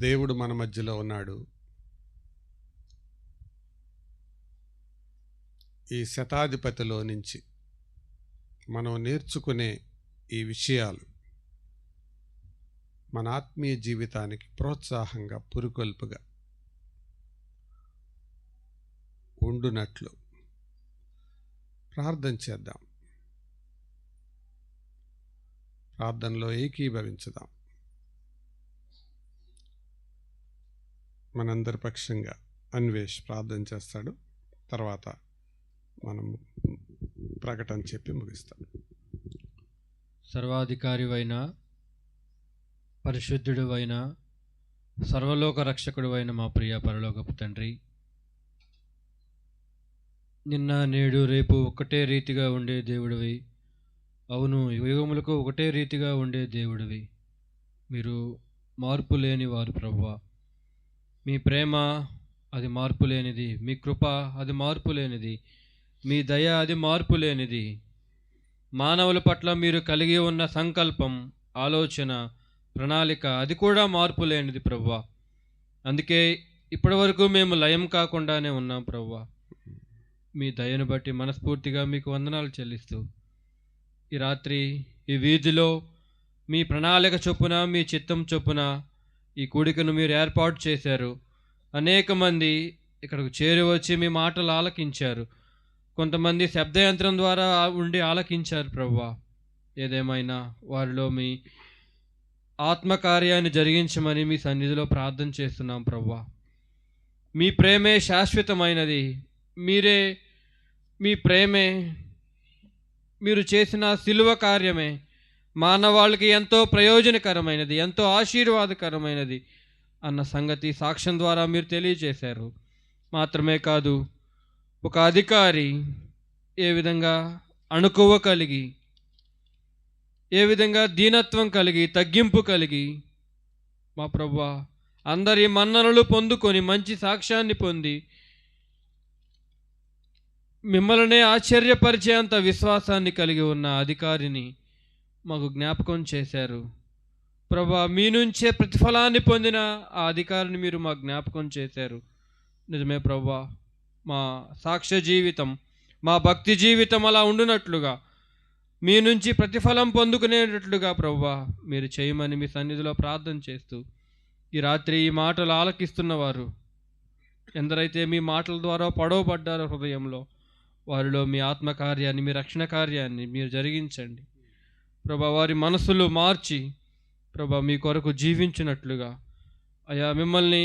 దేవుడు మన మధ్యలో ఉన్నాడు. ఈ శతాధిపతిలో నుంచి మనం నేర్చుకునే ఈ విషయాలు మన ఆత్మీయ జీవితానికి ప్రోత్సాహంగా, పురుకొల్పుగా ఉండునట్లు ప్రార్థన చేద్దాం. ప్రార్థనలో ఏకీభవించుదాం. మనందరి పక్షంగా అన్వేష్ ప్రార్థన చేస్తాడు. తర్వాత మనం ప్రకటన చెప్పి ముగిస్తాం. సర్వాధికారి అయిన, పరిశుద్ధుడు అయిన, సర్వలోక రక్షకుడు అయిన మా ప్రియ పరలోకపు తండ్రి, నిన్న నేడు రేపు ఒక్కటే రీతిగా ఉండే దేవుడివి, అవును, యుగములకు ఒకటే రీతిగా ఉండే దేవుడివి. మీరు మార్పు లేని వారు ప్రభువా. మీ ప్రేమ అది మార్పు లేనిది, మీ కృప అది మార్పు లేనిది, మీ దయ అది మార్పు లేనిది. మానవుల పట్ల మీరు కలిగి ఉన్న సంకల్పం, ఆలోచన, ప్రణాళిక అది కూడా మార్పు లేనిది ప్రభువా. అందుకే ఇప్పటి వరకు మేము లయం కాకుండానే ఉన్నాం ప్రభువా. మీ దయను బట్టి మనస్ఫూర్తిగా మీకు వందనాలు చెల్లిస్తూ ఈ రాత్రి ఈ వీధిలో మీ ప్రణాళిక చొప్పున, మీ చిత్తం చొప్పున ఈ కూడికను మీరు ఏర్పాటు చేశారు. అనేక మంది ఇక్కడికి చేరి వచ్చి మీ మాటలు ఆలకించారు. కొంతమంది శబ్దయంత్రం ద్వారా ఉండి ఆలకించారు ప్రభువా. ఏదేమైనా వారిలో మీ ఆత్మకార్యాన్ని జరిగించమని మీ సన్నిధిలో ప్రార్థన చేస్తున్నాం ప్రభువా. మీ ప్రేమే శాశ్వతమైనది. మీరే, మీ ప్రేమే, మీరు చేసిన శిలువ కార్యమే మానవాళికి ఎంతో ప్రయోజనకరమైనది, ఎంతో ఆశీర్వాదకరమైనది అన్న సంగతి సాక్ష్యం ద్వారా మీరు తెలియజేశారు. మాత్రమే కాదు, ఒక అధికారి ఏ విధంగా అణకువ కలిగి, ఏ విధంగా దీనత్వం కలిగి, తగ్గింపు కలిగి మా ప్రభువా అందరి మన్ననలు పొందుకొని మంచి సాక్ష్యాన్ని పొంది మిమ్మల్నే ఆశ్చర్యపరిచేంత విశ్వాసాన్ని కలిగి ఉన్న అధికారిని మాకు జ్ఞాపకం చేశారు ప్రభా. మీ నుంచే ప్రతిఫలాన్ని పొందిన ఆ అధికారిని మీరు మాకు జ్ఞాపకం చేశారు. నిజమే ప్రభా, మా సాక్ష్య జీవితం, మా భక్తి జీవితం అలా ఉండునట్లుగా, మీ నుంచి ప్రతిఫలం పొందుకునేటట్లుగా ప్రభువా మీరు చేయమని మీ సన్నిధిలో ప్రార్థన చేస్తూ ఈ రాత్రి ఈ మాటలు ఆలకిస్తున్నవారు ఎందరైతే మీ మాటల ద్వారా పడవబడ్డారో హృదయంలో, వారిలో మీ ఆత్మకార్యాన్ని, మీ రక్షణ కార్యాన్ని మీరు జరిగించండి ప్రభా. వారి మనసులు మార్చి ప్రభా మీ కొరకు జీవించినట్లుగా అయా మిమ్మల్ని